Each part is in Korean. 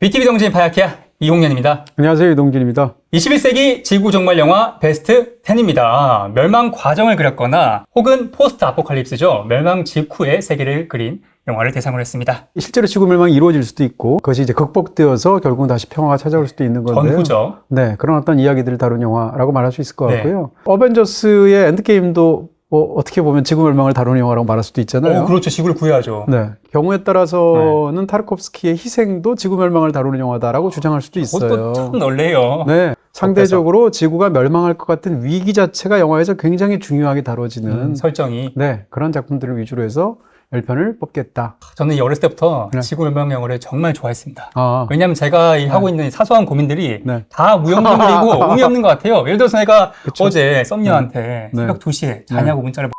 BTV 동진 바야키아 이홍년입니다. 안녕하세요, 이동진입니다. 21세기 지구 종말 영화 베스트 10입니다. 멸망 과정을 그렸거나 혹은 포스트 아포칼립스죠. 멸망 직후의 세계를 그린 영화를 대상으로 했습니다. 실제로 지구 멸망이 이루어질 수도 있고 그것이 이제 극복되어서 결국은 다시 평화가 찾아올 수도 있는 건데요. 전후죠. 네, 그런 어떤 이야기들을 다룬 영화라고 말할 수 있을 것 네. 같고요. 어벤져스의 엔드게임도 어떻게 보면 지구 멸망을 다루는 영화라고 말할 수도 있잖아요. 그렇죠. 지구를 구해야죠. 네, 경우에 따라서는 타르코프스키의 희생도 지구 멸망을 다루는 영화다라고 주장할 수도 있어요. 그것도 참 놀래요. 네, 상대적으로 지구가 멸망할 것 같은 위기 자체가 영화에서 굉장히 중요하게 다뤄지는 설정이. 네, 그런 작품들을 위주로 해서 10편을 뽑겠다. 저는 이 어렸을 때부터 네. 지구 멸망 영화를 정말 좋아했습니다. 아, 왜냐하면 제가 이 하고 있는 사소한 고민들이 네. 다 무용지물이고 의미 없는 것 같아요. 예를 들어서 내가 그쵸. 어제 썸녀한테 네. 새벽 2시에 자냐고 문자를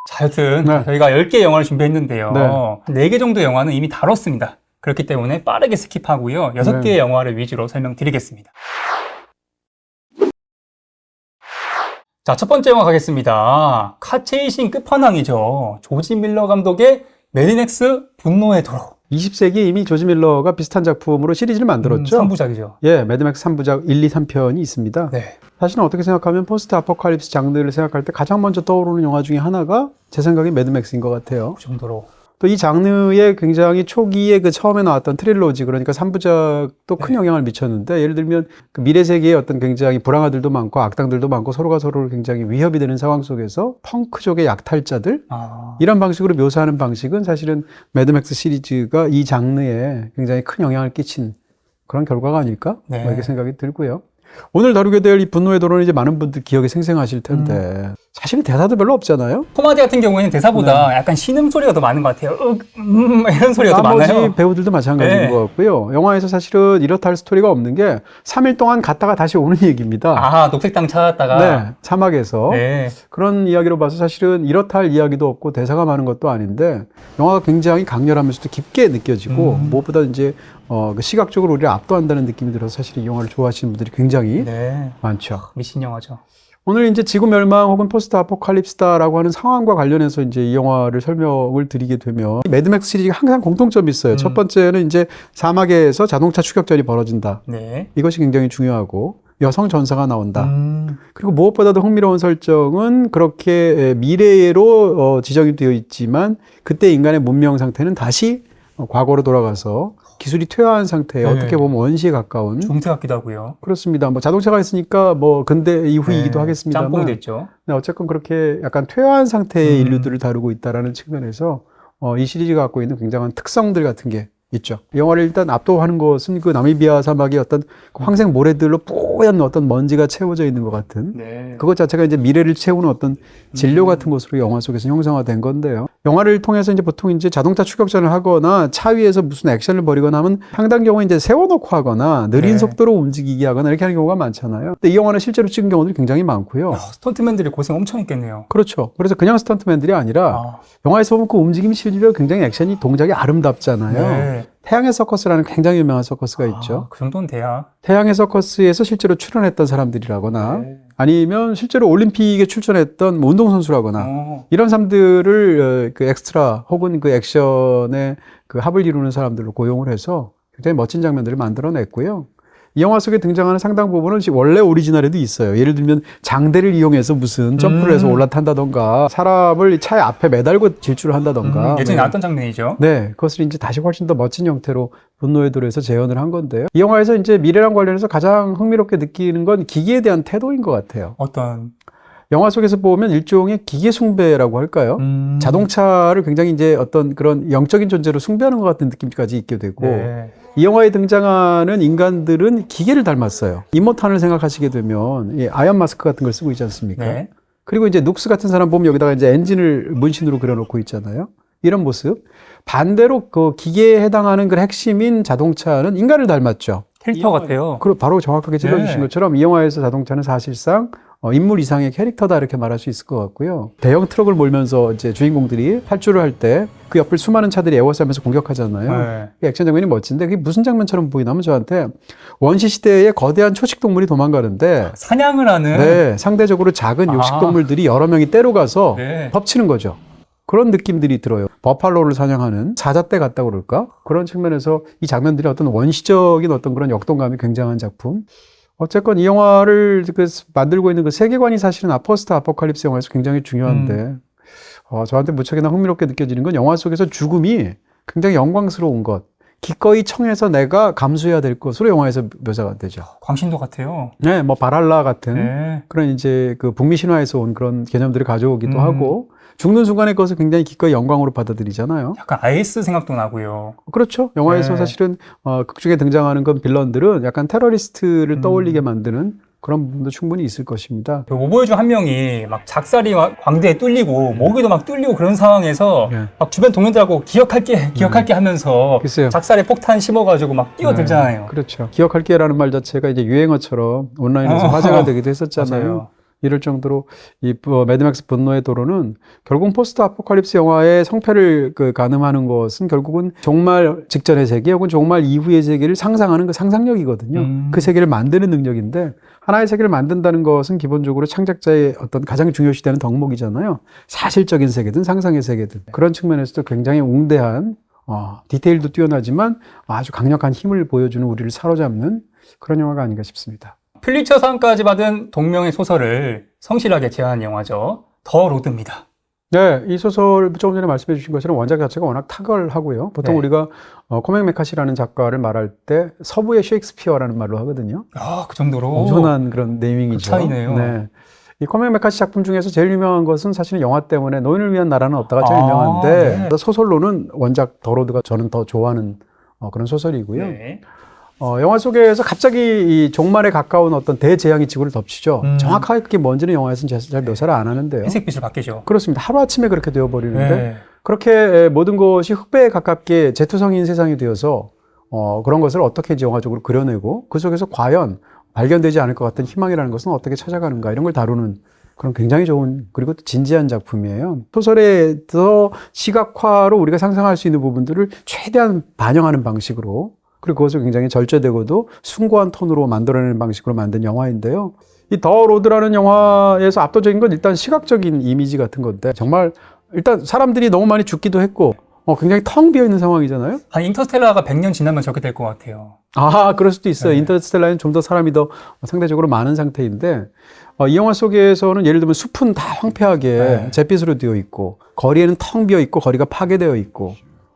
자, 여튼 네. 저희가 10개의 영화를 준비했는데요. 네. 4개 정도 영화는 이미 다뤘습니다. 그렇기 때문에 빠르게 스킵하고요. 6개의 네. 영화를 위주로 설명드리겠습니다. 자, 첫 번째 영화 가겠습니다. 카체이신 끝판왕이죠. 조지 밀러 감독의 매드맥스 분노의 도로. 20세기에 이미 조지 밀러가 비슷한 작품으로 시리즈를 만들었죠. 3부작이죠. 예, 매드맥스 3부작 1, 2, 3편이 있습니다. 네. 사실은 어떻게 생각하면 포스트 아포칼립스 장르를 생각할 때 가장 먼저 떠오르는 영화 중에 하나가 제 생각에 매드맥스인 것 같아요. 그 정도로. 또 이 장르에 굉장히 초기에 그 처음에 나왔던 트릴로지, 그러니까 3부작도 큰 영향을 미쳤는데, 예를 들면 그 미래 세계에 어떤 굉장히 불황아들도 많고 악당들도 많고 서로가 서로를 굉장히 위협이 되는 상황 속에서 펑크족의 약탈자들, 이런 방식으로 묘사하는 방식은 사실은 매드맥스 시리즈가 이 장르에 굉장히 큰 영향을 끼친 그런 결과가 아닐까? 네. 이렇게 생각이 들고요. 오늘 다루게 될 이 분노의 도로는 이제 많은 분들 기억에 생생하실 텐데 사실은 대사도 별로 없잖아요. 코마디 같은 경우에는 대사보다 약간 신음소리가 더 많은 것 같아요. 이런 소리가 더 나머지 많아요. 배우들도 마찬가지인 네. 것 같고요. 영화에서 사실은 이렇다 할 스토리가 없는 게 3일 동안 갔다가 다시 오는 얘기입니다. 녹색 땅 찾았다가. 네, 사막에서. 네. 그런 이야기로 봐서 사실은 이렇다 할 이야기도 없고 대사가 많은 것도 아닌데 영화가 굉장히 강렬하면서도 깊게 느껴지고 무엇보다 이제 그 시각적으로 우리를 압도한다는 느낌이 들어서 사실 이 영화를 좋아하시는 분들이 굉장히 네. 많죠. 미친 영화죠. 오늘 이제 지구 멸망 혹은 포스트 아포칼립스다라고 하는 상황과 관련해서 이제 이 영화를 설명을 드리게 되면 매드맥스 시리즈가 항상 공통점이 있어요. 첫 번째는 이제 사막에서 자동차 추격전이 벌어진다. 네. 이것이 굉장히 중요하고 여성 전사가 나온다. 그리고 무엇보다도 흥미로운 설정은 그렇게 미래로 지정이 되어 있지만 그때 인간의 문명 상태는 다시 과거로 돌아가서 기술이 퇴화한 상태에 네. 어떻게 보면 원시에 가까운 중세 같기도 하고요. 그렇습니다. 뭐 자동차가 있으니까 뭐 근대 이후이기도 하겠습니다만 짬뽕이 됐죠. 네, 어쨌건 그렇게 약간 퇴화한 상태의 인류들을 다루고 있다라는 측면에서 이 시리즈가 갖고 있는 굉장한 특성들 같은 게 있죠. 영화를 일단 압도하는 것은 그 나미비아 사막의 어떤 황색 모래들로 뽀얀 어떤 먼지가 채워져 있는 것 같은 네. 그것 자체가 이제 미래를 채우는 어떤 진료 같은 것으로 영화 속에서 형성화된 건데요. 영화를 통해서 이제 보통 이제 자동차 추격전을 하거나 차 위에서 무슨 액션을 벌이거나 하면 상당 경우에 이제 세워놓고 하거나 느린 네. 속도로 움직이게 하거나 이렇게 하는 경우가 많잖아요. 근데 이 영화는 실제로 찍은 경우들이 굉장히 많고요. 스턴트맨들이 고생 엄청 했겠네요. 그렇죠. 그래서 그냥 스턴트맨들이 아니라 영화에서 보면 그 움직임 실제로 굉장히 액션이 동작이 아름답잖아요. 네. 태양의 서커스라는 굉장히 유명한 서커스가 있죠. 그 정도는 돼야. 태양의 서커스에서 실제로 출연했던 사람들이라거나 네. 아니면 실제로 올림픽에 출전했던 뭐 운동선수라거나 이런 사람들을 그 엑스트라 혹은 그 액션의 그 합을 이루는 사람들로 고용을 해서 굉장히 멋진 장면들을 만들어냈고요. 이 영화 속에 등장하는 상당 부분은 원래 오리지널에도 있어요. 예를 들면 장대를 이용해서 무슨 점프를 해서 올라탄다던가 사람을 차에 앞에 매달고 질주를 한다던가 예전에 나왔던 장면이죠. 네, 그것을 이제 다시 훨씬 더 멋진 형태로 분노의 도로에서 재현을 한 건데요. 이 영화에서 이제 미래랑 관련해서 가장 흥미롭게 느끼는 건 기기에 대한 태도인 것 같아요. 어떤 영화 속에서 보면 일종의 기계 숭배라고 할까요? 자동차를 굉장히 이제 어떤 그런 영적인 존재로 숭배하는 것 같은 느낌까지 있게 되고 네. 이 영화에 등장하는 인간들은 기계를 닮았어요. 이모탄을 생각하시게 되면 아이언 마스크 같은 걸 쓰고 있지 않습니까? 네. 그리고 이제 눅스 같은 사람 보면 여기다가 이제 엔진을 문신으로 그려놓고 있잖아요. 이런 모습. 반대로 그 기계에 해당하는 그 핵심인 자동차는 인간을 닮았죠. 캐릭터 같아요. 그리고 바로 정확하게 찔러주신 네. 것처럼 이 영화에서 자동차는 사실상 인물 이상의 캐릭터다 이렇게 말할 수 있을 것 같고요. 대형 트럭을 몰면서 이제 주인공들이 탈출을 할 때 그 옆을 수많은 차들이 에워싸면서 공격하잖아요. 네. 그 액션 장면이 멋진데 그게 무슨 장면처럼 보이냐면 저한테 원시 시대에 거대한 초식 동물이 도망가는데 사냥을 하는. 네, 상대적으로 작은 육식 동물들이 여러 명이 때로 가서 네. 덮치는 거죠. 그런 느낌들이 들어요. 버팔로를 사냥하는 사자떼 같다고 그럴까? 그런 측면에서 이 장면들이 어떤 원시적인 어떤 그런 역동감이 굉장한 작품. 어쨌건 이 영화를 만들고 있는 그 세계관이 사실은 포스트 아포칼립스 영화에서 굉장히 중요한데, 저한테 무척이나 흥미롭게 느껴지는 건 영화 속에서 죽음이 굉장히 영광스러운 것, 기꺼이 청해서 내가 감수해야 될 것으로 영화에서 묘사가 되죠. 광신도 같아요. 네, 뭐 바랄라 같은 네. 그런 이제 그 북미 신화에서 온 그런 개념들을 가져오기도 하고, 죽는 순간의 것을 굉장히 기꺼이 영광으로 받아들이잖아요. 약간 아이스 생각도 나고요. 그렇죠. 영화에서 네. 사실은 극 중에 등장하는 그 빌런들은 약간 테러리스트를 떠올리게 만드는 그런 부분도 충분히 있을 것입니다. 그 오보여주 한 명이 막 작살이 막 광대에 뚫리고 모기도 막 뚫리고 그런 상황에서 네. 막 주변 동료들하고 기억할게 하면서 글쎄요. 작살에 폭탄 심어가지고 막 뛰어들잖아요. 그렇죠. 기억할게라는 말 자체가 이제 유행어처럼 온라인에서 화제가 되기도 했었잖아요. 맞아요. 이럴 정도로 이 매드맥스 분노의 도로는 결국 포스트 아포칼립스 영화의 성패를 가늠하는 것은 결국은 종말 직전의 세계 혹은 종말 이후의 세계를 상상하는 그 상상력이거든요. 그 세계를 만드는 능력인데 하나의 세계를 만든다는 것은 기본적으로 창작자의 어떤 가장 중요시되는 덕목이잖아요. 사실적인 세계든 상상의 세계든 그런 측면에서도 굉장히 웅대한 디테일도 뛰어나지만 아주 강력한 힘을 보여주는 우리를 사로잡는 그런 영화가 아닌가 싶습니다. 플리처상까지 받은 동명의 소설을 성실하게 제안한 영화죠. 더 로드입니다. 네, 이 소설 조금 전에 말씀해 주신 것처럼 원작 자체가 워낙 탁월하고요. 보통 네. 우리가 코맥 메카시라는 작가를 말할 때 서부의 셰익스피어라는 말로 하거든요. 그 정도로 엄청난 그런 네이밍이죠. 그 차이네요. 네. 이 코맥 메카시 작품 중에서 제일 유명한 것은 사실은 영화 때문에 노인을 위한 나라는 없다가 제일 유명한데 네. 소설로는 원작 더 로드가 저는 더 좋아하는 그런 소설이고요. 네. 영화 속에서 갑자기 이 종말에 가까운 어떤 대재앙이 지구를 덮치죠. 정확하게 그게 뭔지는 영화에서는 잘 묘사를 안 하는데요. 회색빛을 바뀌죠. 그렇습니다. 하루아침에 그렇게 되어버리는데 네. 그렇게 모든 것이 흑배에 가깝게 재투성인 세상이 되어서 그런 것을 어떻게 영화적으로 그려내고 그 속에서 과연 발견되지 않을 것 같은 희망이라는 것은 어떻게 찾아가는가 이런 걸 다루는 그런 굉장히 좋은 그리고 또 진지한 작품이에요. 소설에서 시각화로 우리가 상상할 수 있는 부분들을 최대한 반영하는 방식으로 그리고 그것을 굉장히 절제되고도 숭고한 톤으로 만들어내는 방식으로 만든 영화인데요. 이 더 로드라는 영화에서 압도적인 건 일단 시각적인 이미지 같은 건데 정말 일단 사람들이 너무 많이 죽기도 했고 굉장히 텅 비어있는 상황이잖아요. 인터스텔라가 100년 지나면 저렇게 될 것 같아요. 그럴 수도 있어요. 네. 인터스텔라에는 좀 더 사람이 더 상대적으로 많은 상태인데 이 영화 속에서는 예를 들면 숲은 다 황폐하게 잿빛으로 되어 있고 거리에는 텅 비어 있고 거리가 파괴되어 있고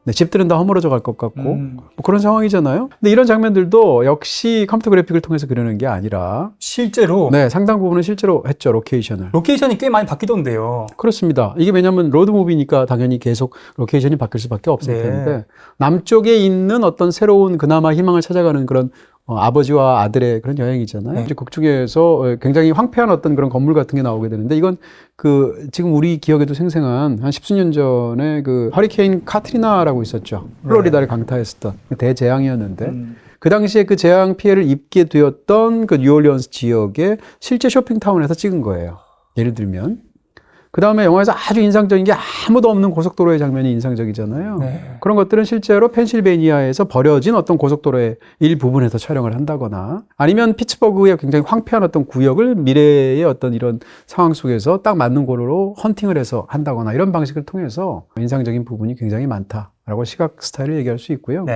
집들은 다 허물어져 갈 것 같고 뭐 그런 상황이잖아요. 근데 이런 장면들도 역시 컴퓨터 그래픽을 통해서 그리는 게 아니라 실제로 상당 부분은 실제로 했죠. 로케이션을. 로케이션이 꽤 많이 바뀌던데요. 그렇습니다. 이게 왜냐하면 로드무비니까 당연히 계속 로케이션이 바뀔 수밖에 없을 텐데 남쪽에 있는 어떤 새로운 그나마 희망을 찾아가는 그런 아버지와 아들의 그런 여행이잖아요. 이제 극 중에서 굉장히 황폐한 어떤 그런 건물 같은 게 나오게 되는데 이건 지금 우리 기억에도 생생한 한 십수년 전에 그 허리케인 카트리나라고 있었죠. 플로리다를 강타했었던 대재앙이었는데 그 당시에 그 재앙 피해를 입게 되었던 그 뉴올리언스 지역의 실제 쇼핑타운에서 찍은 거예요. 예를 들면. 그 다음에 영화에서 아주 인상적인 게 아무도 없는 고속도로의 장면이 인상적이잖아요. 그런 것들은 실제로 펜실베니아에서 버려진 어떤 고속도로의 일부분에서 촬영을 한다거나 아니면 피츠버그의 굉장히 황폐한 어떤 구역을 미래의 어떤 이런 상황 속에서 딱 맞는 곳으로 헌팅을 해서 한다거나 이런 방식을 통해서 인상적인 부분이 굉장히 많다라고 시각 스타일을 얘기할 수 있고요.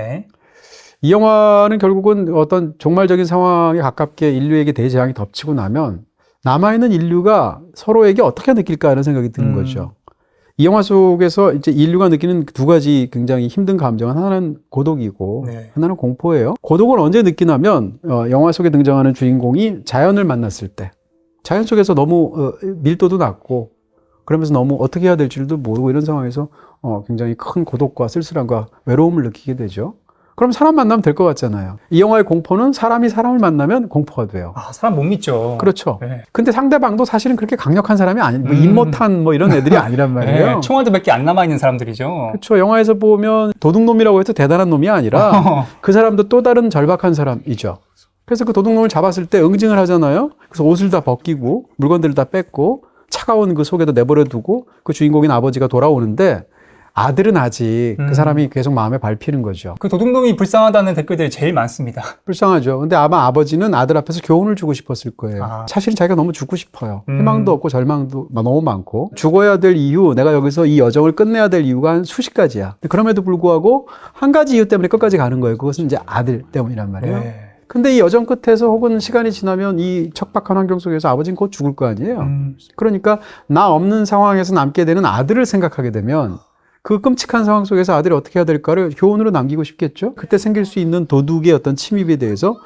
이 영화는 결국은 어떤 종말적인 상황에 가깝게 인류에게 대재앙이 덮치고 나면 남아있는 인류가 서로에게 어떻게 느낄까 하는 생각이 드는 거죠. 이 영화 속에서 이제 인류가 느끼는 두 가지 굉장히 힘든 감정은 하나는 고독이고 하나는 공포예요. 고독을 언제 느끼냐면 영화 속에 등장하는 주인공이 자연을 만났을 때 자연 속에서 너무 밀도도 낮고 그러면서 너무 어떻게 해야 될지도 모르고 이런 상황에서 굉장히 큰 고독과 쓸쓸함과 외로움을 느끼게 되죠. 그럼 사람 만나면 될 것 같잖아요. 이 영화의 공포는 사람이 사람을 만나면 공포가 돼요. 사람 못 믿죠. 그렇죠. 근데 상대방도 사실은 그렇게 강력한 사람이 아니고 임모탄 이런 애들이 아니란 말이에요. 총알도 몇 개 안 남아있는 사람들이죠. 그렇죠. 영화에서 보면 도둑놈이라고 해서 대단한 놈이 아니라 그 사람도 또 다른 절박한 사람이죠. 그래서 그 도둑놈을 잡았을 때 응징을 하잖아요. 그래서 옷을 다 벗기고 물건들을 다 뺏고 차가운 그 속에다 내버려 두고 그 주인공인 아버지가 돌아오는데 아들은 아직 그 사람이 계속 마음에 밟히는 거죠. 그 도둑놈이 불쌍하다는 댓글들이 제일 많습니다. 불쌍하죠. 근데 아마 아버지는 아들 앞에서 교훈을 주고 싶었을 거예요. 아. 사실 자기가 너무 죽고 싶어요. 희망도 없고 절망도 너무 많고 죽어야 될 이유, 내가 여기서 이 여정을 끝내야 될 이유가 한 수십 가지야. 그럼에도 불구하고 한 가지 이유 때문에 끝까지 가는 거예요. 그것은 이제 아들 때문이란 말이에요. 네. 근데 이 여정 끝에서 혹은 시간이 지나면 이 척박한 환경 속에서 아버지는 곧 죽을 거 아니에요. 그러니까 나 없는 상황에서 남게 되는 아들을 생각하게 되면 그 끔찍한 상황 속에서 아들이 어떻게 해야 될까를 교훈으로 남기고 싶겠죠. 그때 생길 수 있는 도둑의 어떤 침입에 대해서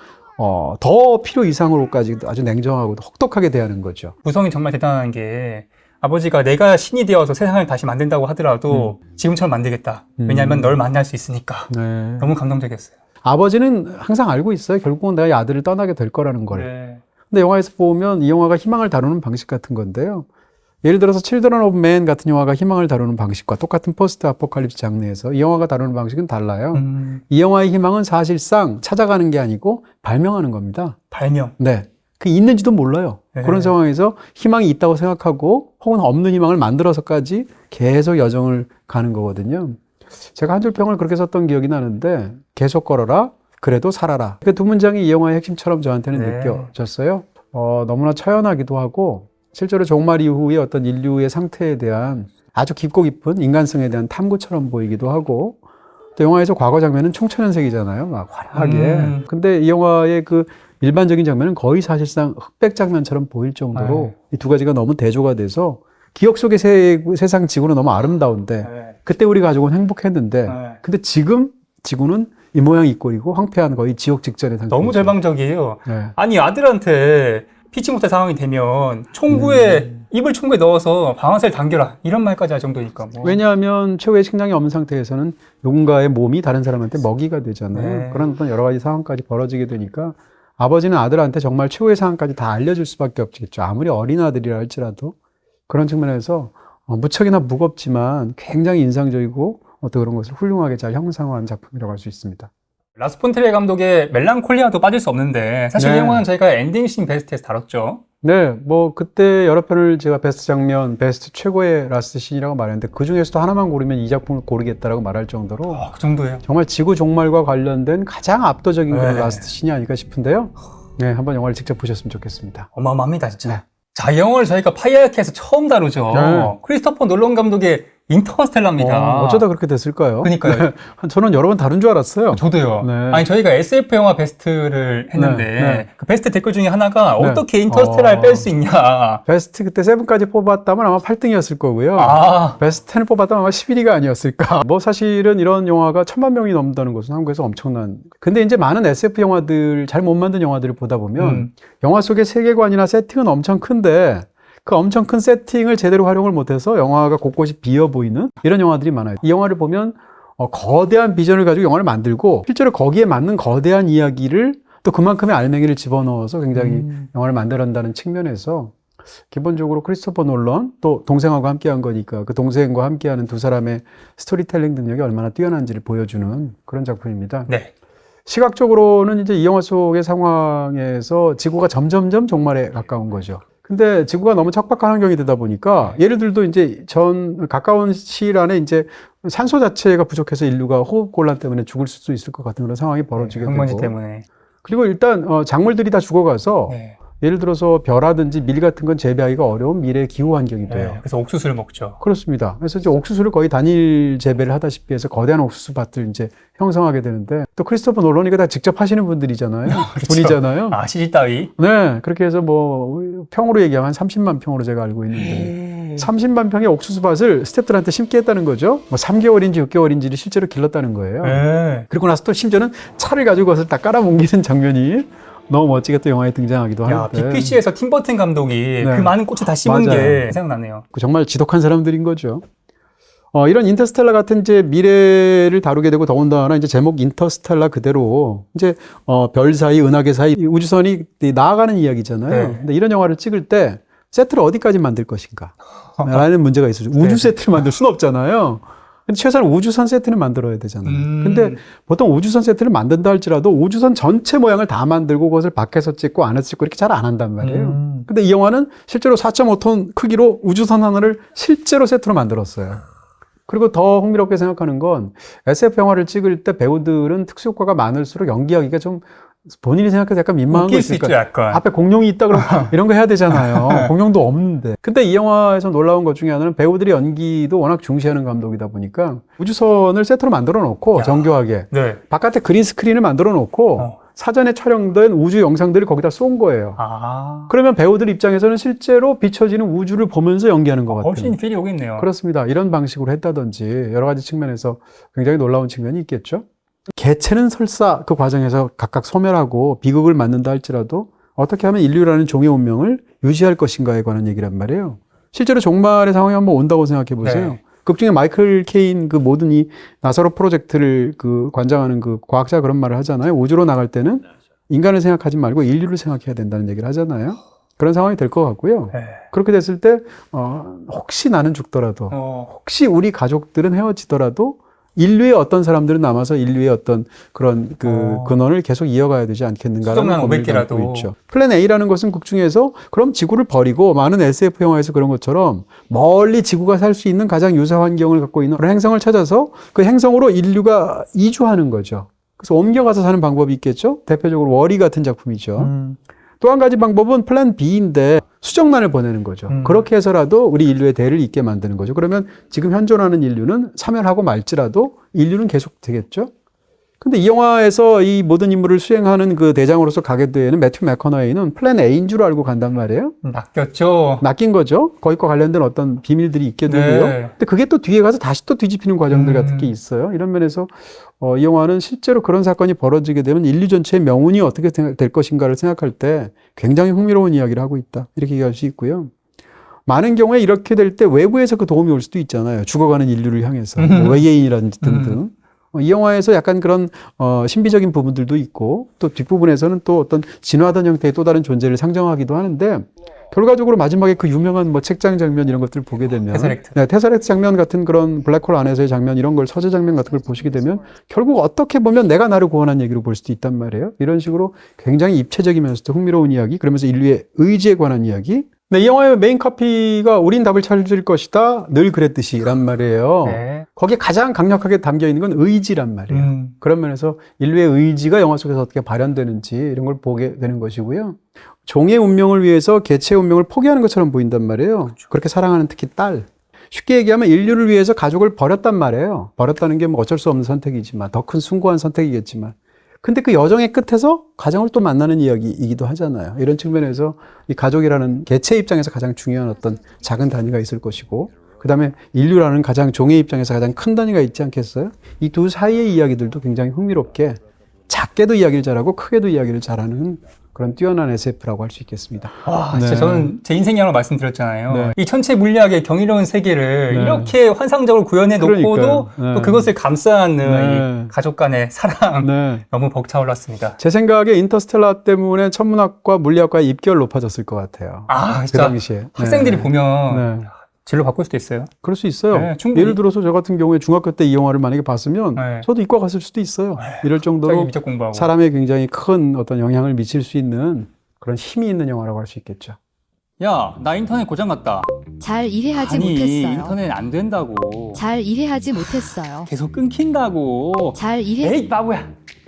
더 필요 이상으로까지 아주 냉정하고 혹독하게 대하는 거죠. 구성이 정말 대단한 게 아버지가 내가 신이 되어서 세상을 다시 만든다고 하더라도 지금처럼 만들겠다. 왜냐하면 널 만날 수 있으니까. 네. 너무 감동적이었어요. 아버지는 항상 알고 있어요. 결국은 내가 이 아들을 떠나게 될 거라는 걸. 네. 근데 영화에서 보면 이 영화가 희망을 다루는 방식 같은 건데요. 예를 들어서 Children of Men 같은 영화가 희망을 다루는 방식과 똑같은 포스트 아포칼립스 장르에서 이 영화가 다루는 방식은 달라요. 이 영화의 희망은 사실상 찾아가는 게 아니고 발명하는 겁니다. 발명. 네. 그 있는지도 몰라요. 네. 그런 상황에서 희망이 있다고 생각하고 혹은 없는 희망을 만들어서까지 계속 여정을 가는 거거든요. 제가 한 줄 평을 그렇게 썼던 기억이 나는데 계속 걸어라, 그래도 살아라. 그 두 문장이 이 영화의 핵심처럼 저한테는 네. 느껴졌어요. 너무나 처연하기도 하고 실제로 종말 이후의 어떤 인류의 상태에 대한 아주 깊고 깊은 인간성에 대한 탐구처럼 보이기도 하고 또 영화에서 과거 장면은 총천연색이잖아요. 막 화려하게. 근데 이 영화의 그 일반적인 장면은 거의 사실상 흑백 장면처럼 보일 정도로 이 두 가지가 너무 대조가 돼서 기억 속의 세상 지구는 너무 아름다운데 그때 우리 가족은 행복했는데 근데 지금 지구는 이 모양 이 꼴이고 황폐한 거의 지옥 직전의 상태. 너무 절망적이에요. 네. 아니 아들한테 피치 못할 상황이 되면 입을 총구에 넣어서 방아쇠를 당겨라 이런 말까지 할 정도니까 뭐. 왜냐하면 최후의 식량이 없는 상태에서는 누군가의 몸이 다른 사람한테 먹이가 되잖아요. 네. 그런 어떤 여러 가지 상황까지 벌어지게 되니까 아버지는 아들한테 정말 최후의 상황까지 다 알려줄 수밖에 없겠죠. 아무리 어린 아들이라 할지라도 그런 측면에서 무척이나 무겁지만 굉장히 인상적이고 어떤 그런 것을 훌륭하게 잘 형상화한 작품이라고 할 수 있습니다. 라스 폰트리에 감독의 멜랑콜리아도 빠질 수 없는데 사실 네. 이 영화는 저희가 엔딩씬 베스트에서 다뤘죠. 네, 뭐 그때 여러 편을 제가 베스트 장면, 베스트 최고의 라스트 씬이라고 말했는데 그 중에서도 하나만 고르면 이 작품을 고르겠다라고 말할 정도로 그 정도예요. 정말 지구 종말과 관련된 가장 압도적인 그런 네. 라스트 씬이 아닐까 싶은데요. 네, 한번 영화를 직접 보셨으면 좋겠습니다. 어마어마합니다 진짜. 네. 자, 이 영화를 저희가 파이아키에서 처음 다루죠. 네. 크리스토퍼 놀런 감독의 인터스텔라입니다. 어쩌다 그렇게 됐을까요? 그러니까요. 네, 저는 여러 번 다룬 줄 알았어요. 저도요. 네. 아니 저희가 SF 영화 베스트를 했는데 네. 그 베스트 댓글 중에 하나가 네. 어떻게 인터스텔라를 뺄 수 있냐. 베스트 그때 7까지 뽑았다면 아마 8등이었을 거고요. 아, 베스트 10을 뽑았다면 아마 11위가 아니었을까. 뭐 사실은 이런 영화가 1000만 명이 넘는다는 것은 한국에서 엄청난. 근데 이제 많은 SF 영화들, 잘 못 만든 영화들을 보다 보면 영화 속의 세계관이나 세팅은 엄청 큰데 그 엄청 큰 세팅을 제대로 활용을 못해서 영화가 곳곳이 비어 보이는 이런 영화들이 많아요. 이 영화를 보면 거대한 비전을 가지고 영화를 만들고 실제로 거기에 맞는 거대한 이야기를 또 그만큼의 알맹이를 집어넣어서 굉장히 영화를 만들어낸다는 측면에서 기본적으로 크리스토퍼 놀런 또 동생하고 함께한 거니까 그 동생과 함께하는 두 사람의 스토리텔링 능력이 얼마나 뛰어난지를 보여주는 그런 작품입니다. 네. 시각적으로는 이제 이 영화 속의 상황에서 지구가 점점점 종말에 가까운 거죠. 근데 지구가 너무 척박한 환경이 되다 보니까 예를 들도 이제 가까운 시일 안에 이제 산소 자체가 부족해서 인류가 호흡곤란 때문에 죽을 수도 있을 것 같은 그런 상황이 벌어지게 흙먼지 되고 때문에. 그리고 일단 작물들이 다 죽어가서 네. 예를 들어서 벼라든지 밀 같은 건 재배하기가 어려운 미래 기후 환경이 돼요. 네. 그래서 옥수수를 먹죠. 그렇습니다. 그래서 이제 옥수수를 거의 단일 재배를 하다시피 해서 거대한 옥수수 밭을 이제 형성하게 되는데 또 크리스토퍼 놀런이가 다 직접 하시는 분들이잖아요. 그렇죠. 분이잖아요. 아, 시집 따위. 네. 그렇게 해서 뭐 평으로 얘기하면 한 30만 평으로 제가 알고 있는데 30만 평의 옥수수 밭을 스태프들한테 심게 했다는 거죠. 뭐 3개월인지 6개월인지를 실제로 길렀다는 거예요. 네. 그리고 나서 또 심지어는 차를 가지고 그것을 다 깔아뭉기는 장면이 너무 멋지게 또 영화에 등장하기도 야, 하는데 BPC에서 팀 버튼 감독이 네. 그 많은 꽃을 다 심은 맞아요. 게 생각나네요. 정말 지독한 사람들인 거죠. 이런 인터스텔라 같은 이제 미래를 다루게 되고 더군다나 이제 제목 인터스텔라 그대로 이제 별 사이, 은하계 사이 우주선이 나아가는 이야기잖아요. 네. 근데 이런 영화를 찍을 때 세트를 어디까지 만들 것인가? 라는 문제가 있어요. 우주 네. 세트를 만들 수는 없잖아요. 근데 최소한 우주선 세트는 만들어야 되잖아요. 근데 보통 우주선 세트를 만든다 할지라도 우주선 전체 모양을 다 만들고 그것을 밖에서 찍고 안에서 찍고 이렇게 잘 안 한단 말이에요. 근데 이 영화는 실제로 4.5톤 크기로 우주선 하나를 실제로 세트로 만들었어요. 그리고 더 흥미롭게 생각하는 건 SF 영화를 찍을 때 배우들은 특수효과가 많을수록 연기하기가 좀 본인이 생각해도 약간 민망한 거 웃길 수 있죠, 있으니까 약간. 앞에 공룡이 있다 그러면 이런 거 해야 되잖아요. 공룡도 없는데. 근데 이 영화에서 놀라운 것 중에 하나는 배우들의 연기도 워낙 중시하는 감독이다 보니까 우주선을 세트로 만들어 놓고 정교하게 네. 바깥에 그린 스크린을 만들어 놓고 사전에 촬영된 우주 영상들을 거기다 쏜 거예요. 아. 그러면 배우들 입장에서는 실제로 비춰지는 우주를 보면서 연기하는 것 같아요. 훨씬 필이 오겠네요. 그렇습니다. 이런 방식으로 했다든지 여러 가지 측면에서 굉장히 놀라운 측면이 있겠죠. 개체는 설사 그 과정에서 각각 소멸하고 비극을 맞는다 할지라도 어떻게 하면 인류라는 종의 운명을 유지할 것인가에 관한 얘기란 말이에요. 실제로 종말의 상황이 한번 온다고 생각해 보세요. 네. 극중에 마이클 케인 그 모든 이 나사로 프로젝트를 그 관장하는 그 과학자 그런 말을 하잖아요. 우주로 나갈 때는 인간을 생각하지 말고 인류를 생각해야 된다는 얘기를 하잖아요. 그런 상황이 될 것 같고요. 네. 그렇게 됐을 때 혹시 나는 죽더라도 혹시 우리 가족들은 헤어지더라도 인류의 어떤 사람들은 남아서 인류의 어떤 그런 그 근원을 계속 이어가야 되지 않겠는가라는 수정란 고민을 500개라도. 갖고 있죠. 플랜 A라는 것은 극중에서 그럼 지구를 버리고 많은 SF 영화에서 그런 것처럼 멀리 지구가 살 수 있는 가장 유사 환경을 갖고 있는 그런 행성을 찾아서 그 행성으로 인류가 이주하는 거죠. 그래서 옮겨가서 사는 방법이 있겠죠. 대표적으로 월이 같은 작품이죠. 또 한 가지 방법은 플랜 B인데 수정란을 보내는 거죠. 그렇게 해서라도 우리 인류의 대를 잇게 만드는 거죠. 그러면 지금 현존하는 인류는 사멸하고 말지라도 인류는 계속 되겠죠. 근데 이 영화에서 이 모든 임무를 수행하는 그 대장으로서 가게 되는 매튜 맥커너이는 플랜 A인 줄 알고 간단 말이에요. 낚였죠. 낚인 거죠. 거기과 관련된 어떤 비밀들이 있게 되고요. 네. 근데 그게 또 뒤에 가서 다시 또 뒤집히는 과정들 같은 게 있어요. 이런 면에서 이 영화는 실제로 그런 사건이 벌어지게 되면 인류 전체의 명운이 어떻게 될 것인가를 생각할 때 굉장히 흥미로운 이야기를 하고 있다. 이렇게 얘기할 수 있고요. 많은 경우에 이렇게 될 때 외부에서 그 도움이 올 수도 있잖아요. 죽어가는 인류를 향해서. 뭐 외계인이라든지 등등. 이 영화에서 약간 그런 신비적인 부분들도 있고 또 뒷부분에서는 또 어떤 진화하던 형태의 또 다른 존재를 상정하기도 하는데 결과적으로 마지막에 그 유명한 뭐 책장 장면 이런 것들을 보게 되면 테서렉트. 네, 테서렉트 장면 같은 그런 블랙홀 안에서의 장면 이런 걸 서재 장면 같은 걸 보시게 되면 결국 어떻게 보면 내가 나를 구원한 얘기로 볼 수도 있단 말이에요. 이런 식으로 굉장히 입체적이면서도 흥미로운 이야기 그러면서 인류의 의지에 관한 이야기 네, 이 영화의 메인 카피가 우린 답을 찾을 것이다 늘 그랬듯이란 말이에요. 네. 거기에 가장 강력하게 담겨 있는 건 의지란 말이에요. 그런 면에서 인류의 의지가 영화 속에서 어떻게 발현되는지 이런 걸 보게 되는 것이고요. 종의 운명을 위해서 개체의 운명을 포기하는 것처럼 보인단 말이에요. 그렇죠. 그렇게 사랑하는 특히 딸. 쉽게 얘기하면 인류를 위해서 가족을 버렸단 말이에요. 버렸다는 게 뭐 어쩔 수 없는 선택이지만 더 큰 숭고한 선택이겠지만 근데 그 여정의 끝에서 가정을 또 만나는 이야기이기도 하잖아요. 이런 측면에서 이 가족이라는 개체 입장에서 가장 중요한 어떤 작은 단위가 있을 것이고 그 다음에 인류라는 가장 종의 입장에서 가장 큰 단위가 있지 않겠어요? 이 두 사이의 이야기들도 굉장히 흥미롭게 작게도 이야기를 잘하고 크게도 이야기를 잘하는 그런 뛰어난 SF라고 할 수 있겠습니다. 와, 네. 진짜 저는 제 인생 영화 말씀드렸잖아요. 네. 이 천체 물리학의 경이로운 세계를 네. 이렇게 환상적으로 구현해 놓고도 그러니까요. 네. 또 그것을 감싸는 네. 이 가족 간의 사랑 네. 너무 벅차올랐습니다. 제 생각에 인터스텔라 때문에 천문학과 물리학과의 입결 높아졌을 것 같아요. 아, 그 진짜 당시에. 학생들이 네. 보면 네. 진로 바꿀 수도 있어요. 그럴 수 있어요. 네, 충분히. 예를 들어서 저 같은 경우에 중학교 때 이 영화를 만약에 봤으면 네. 저도 이과 갔을 수도 있어요. 이럴 갑자기 정도로 미적 공부하고. 사람에 굉장히 큰 어떤 영향을 미칠 수 있는 그런 힘이 있는 영화라고 할 수 있겠죠. 야, 나 인터넷 고장 났다. 잘 이해하지 아니, 못했어요. 인터넷 안 된다고. 잘 이해하지 못했어요. 계속 끊긴다고. 잘 이해 에이, 바보야.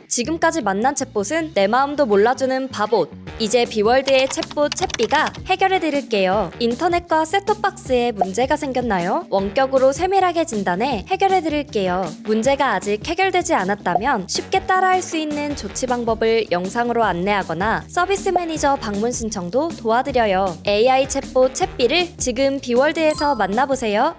지금까지 만난 챗봇은 내 마음도 몰라주는 바봇. 이제 비월드의 챗봇 챗비가 해결해드릴게요. 인터넷과 셋톱박스에 문제가 생겼나요? 원격으로 세밀하게 진단해 해결해드릴게요. 문제가 아직 해결되지 않았다면 쉽게 따라할 수 있는 조치 방법을 영상으로 안내하거나 서비스 매니저 방문 신청도 도와드려요. AI 챗봇 챗비를 지금 비월드에서 만나보세요.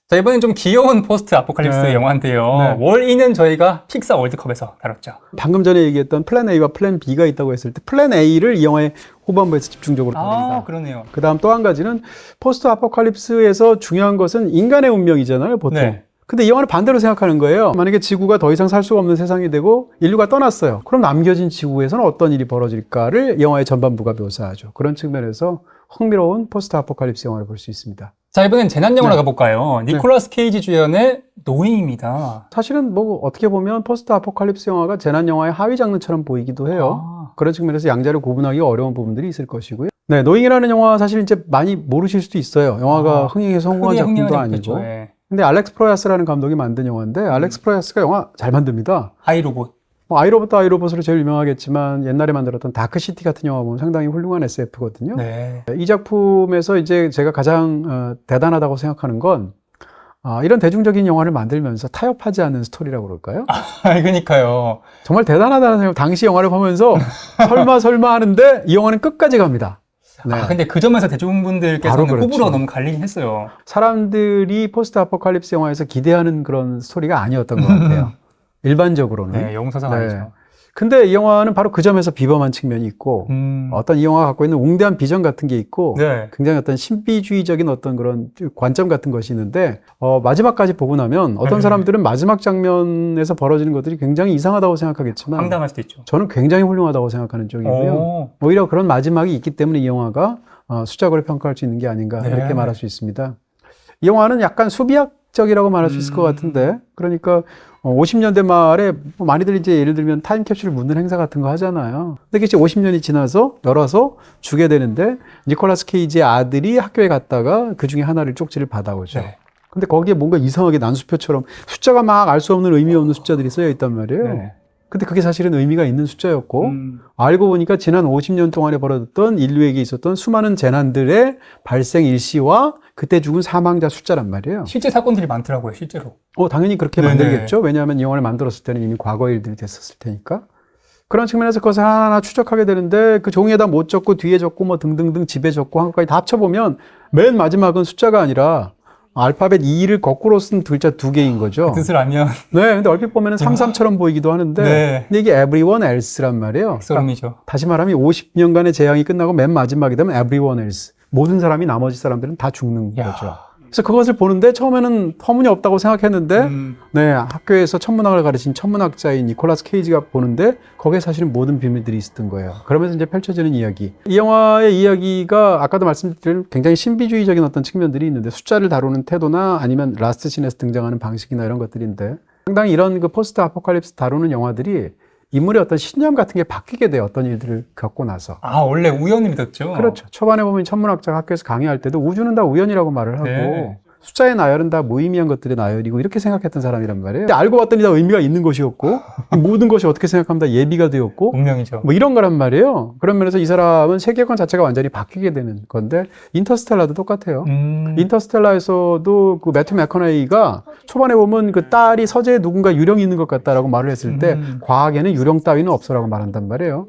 자, 이번엔 좀 귀여운 포스트 아포칼립스 네. 영화인데요. 네. 월이는 저희가 픽사 월드컵에서 다뤘죠. 방금 전에 얘기했던 플랜 A와 플랜 B가 있다고 했을 때 플랜 A를 이 영화의 후반부에서 집중적으로 다룬다. 아, 그러네요. 그 다음 또 한 가지는 포스트 아포칼립스에서 중요한 것은 인간의 운명이잖아요, 보통. 네. 근데 이 영화는 반대로 생각하는 거예요. 만약에 지구가 더 이상 살 수가 없는 세상이 되고 인류가 떠났어요. 그럼 남겨진 지구에서는 어떤 일이 벌어질까를 영화의 전반부가 묘사하죠. 그런 측면에서 흥미로운 포스트 아포칼립스 영화를 볼 수 있습니다. 자, 이번엔 재난 영화로 네. 가볼까요? 니콜라스 케이지 주연의 노예입니다. 사실은 뭐 어떻게 보면 포스트 아포칼립스 영화가 재난 영화의 하위 장르처럼 보이기도 해요. 아. 그런 측면에서 양자를 구분하기 어려운 부분들이 있을 것이고요. 네, 노잉이라는 영화 사실 이제 많이 모르실 수도 있어요. 영화가 흥행에 성공한 크게 작품도 흥행은 아니고. 했겠죠. 예. 근데 알렉스 프로야스라는 감독이 만든 영화인데 알렉스 프로야스가 영화 잘 만듭니다. 아이로봇. 뭐 아이로봇도 아이로봇으로 제일 유명하겠지만 옛날에 만들었던 다크시티 같은 영화 보면 상당히 훌륭한 SF거든요. 네. 이 작품에서 이제 제가 가장 대단하다고 생각하는 건 이런 대중적인 영화를 만들면서 타협하지 않는 스토리라고 그럴까요? 그러니까요. 정말 대단하다는 생각. 당시 영화를 보면서 설마 하는데 이 영화는 끝까지 갑니다. 네. 근데 그 점에서 대중분들께서는 바로 그렇죠. 호불호가 너무 갈리긴 했어요. 사람들이 포스트 아포칼립스 영화에서 기대하는 그런 스토리가 아니었던 것 같아요. 일반적으로는. 네, 영웅사상 아니죠. 근데 이 영화는 바로 그 점에서 비범한 측면이 있고 어떤 이 영화가 갖고 있는 웅대한 비전 같은 게 있고 네. 굉장히 어떤 신비주의적인 어떤 그런 관점 같은 것이 있는데 마지막까지 보고 나면 어떤 사람들은 마지막 장면에서 벌어지는 것들이 굉장히 이상하다고 생각하겠지만 황당할 수도 있죠. 저는 굉장히 훌륭하다고 생각하는 쪽이고요. 오히려 그런 마지막이 있기 때문에 이 영화가 수작으로 평가할 수 있는 게 아닌가 네. 이렇게 말할 수 있습니다. 이 영화는 약간 수비학적이라고 말할 수 있을 것 같은데 그러니까 50년대 말에 많이들 이제 예를 들면 타임캡슐을 묻는 행사 같은 거 하잖아요. 근데 이제 50년이 지나서 열어서 주게 되는데 니콜라스 케이지의 아들이 학교에 갔다가 그 중에 하나를 쪽지를 받아오죠. 네. 근데 거기에 뭔가 이상하게 난수표처럼 숫자가 막 알 수 없는 의미 없는 숫자들이 쓰여 있단 말이에요. 네. 근데 그게 사실은 의미가 있는 숫자였고 알고 보니까 지난 50년 동안에 벌어졌던 인류에게 있었던 수많은 재난들의 발생 일시와 그때 죽은 사망자 숫자란 말이에요. 실제 사건들이 많더라고요, 실제로. 당연히 그렇게 네네. 만들겠죠. 왜냐하면 이 영화를 만들었을 때는 이미 과거 일들이 됐었을 테니까. 그런 측면에서 그것을 하나하나 추적하게 되는데 그 종이에다 못 적고 뒤에 적고 뭐 등등등 집에 적고 한 것까지 다 합쳐보면 맨 마지막은 숫자가 아니라 알파벳 E를 거꾸로 쓴 글자 2개인 거죠. 뜻을 알면 네, 근데 얼핏 보면 33처럼 보이기도 하는데 네. 근데 이게 everyone else란 말이에요. 소름이죠. 다시 말하면 50년간의 재앙이 끝나고 맨 마지막이 되면 everyone else. 모든 사람이 나머지 사람들은 다 죽는 야. 거죠. 그래서 그것을 보는데 처음에는 터무니없다고 생각했는데 네, 학교에서 천문학을 가르친 천문학자인 니콜라스 케이지가 보는데 거기에 사실은 모든 비밀들이 있었던 거예요. 그러면서 이제 펼쳐지는 이야기. 이 영화의 이야기가 아까도 말씀드린 굉장히 신비주의적인 어떤 측면들이 있는데 숫자를 다루는 태도나 아니면 라스트 씬에서 등장하는 방식이나 이런 것들인데 상당히 이런 그 포스트 아포칼립스 다루는 영화들이 인물의 어떤 신념 같은 게 바뀌게 돼요. 어떤 일들을 겪고 나서. 원래 우연을 믿었죠? 그렇죠. 초반에 보면 천문학자가 학교에서 강의할 때도 우주는 다 우연이라고 말을 하고 네. 숫자의 나열은 다 무의미한 것들의 나열이고 이렇게 생각했던 사람이란 말이에요. 근데 알고 봤더니 다 의미가 있는 것이었고 모든 것이 어떻게 생각하면 다 예비가 되었고 운명이죠. 뭐 이런 거란 말이에요. 그런 면에서 이 사람은 세계관 자체가 완전히 바뀌게 되는 건데 인터스텔라도 똑같아요. 인터스텔라에서도 그 매튜 맥커네이가 초반에 보면 그 딸이 서재에 누군가 유령이 있는 것 같다라고 말을 했을 때 과학에는 유령 따위는 없어라고 말한단 말이에요.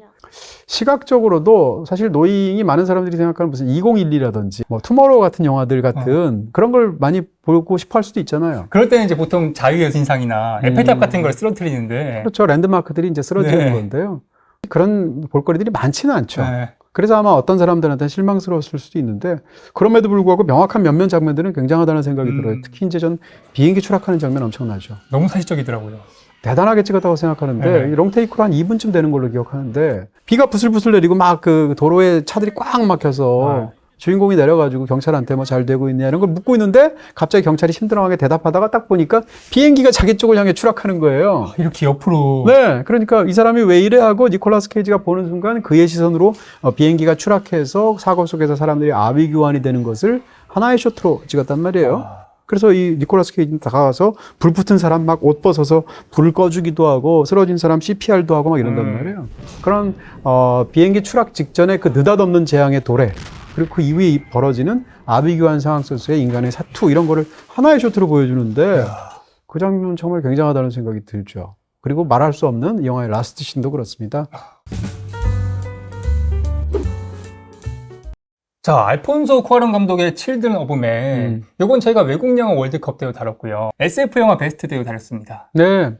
시각적으로도 사실 노잉이 많은 사람들이 생각하는 무슨 2012라든지 뭐 투모로우 같은 영화들 같은 그런 걸 많이 보고 싶어 할 수도 있잖아요. 그럴 때는 이제 보통 자유의 여신상이나 에펠탑 같은 걸 쓰러뜨리는데 그렇죠. 랜드마크들이 이제 쓰러지는 네. 건데요. 그런 볼거리들이 많지는 않죠. 네. 그래서 아마 어떤 사람들한테는 실망스러웠을 수도 있는데 그럼에도 불구하고 명확한 몇몇 장면들은 굉장하다는 생각이 들어요. 특히 이제 전 비행기 추락하는 장면 엄청나죠. 너무 사실적이더라고요. 대단하게 찍었다고 생각하는데 네. 이 롱테이크로 한 2분쯤 되는 걸로 기억하는데 비가 부슬부슬 내리고 막 그 도로에 차들이 꽉 막혀서 주인공이 내려가지고 경찰한테 뭐 잘 되고 있냐 이런 걸 묻고 있는데 갑자기 경찰이 심드렁하게 대답하다가 딱 보니까 비행기가 자기 쪽을 향해 추락하는 거예요. 이렇게 옆으로. 네, 그러니까 이 사람이 왜 이래 하고 니콜라스 케이지가 보는 순간 그의 시선으로 비행기가 추락해서 사고 속에서 사람들이 아비규환이 되는 것을 하나의 쇼트로 찍었단 말이에요. 그래서 이 니콜라스 케이지는 다가가서 불 붙은 사람 막 옷 벗어서 불을 꺼주기도 하고 쓰러진 사람 CPR도 하고 막 이런단 말이에요. 그런 비행기 추락 직전에 그 느닷없는 재앙의 도래 그리고 그 이후에 벌어지는 아비규환 상황 속에서의 인간의 사투 이런 거를 하나의 쇼트로 보여주는데 그 장면은 정말 굉장하다는 생각이 들죠. 그리고 말할 수 없는 이 영화의 라스트 씬도 그렇습니다. 자, 알폰소 쿠아론 감독의 칠드런 오브 맨. 요건 저희가 외국 영화 월드컵 때도 다뤘고요. SF 영화 베스트 때도 다뤘습니다. 네.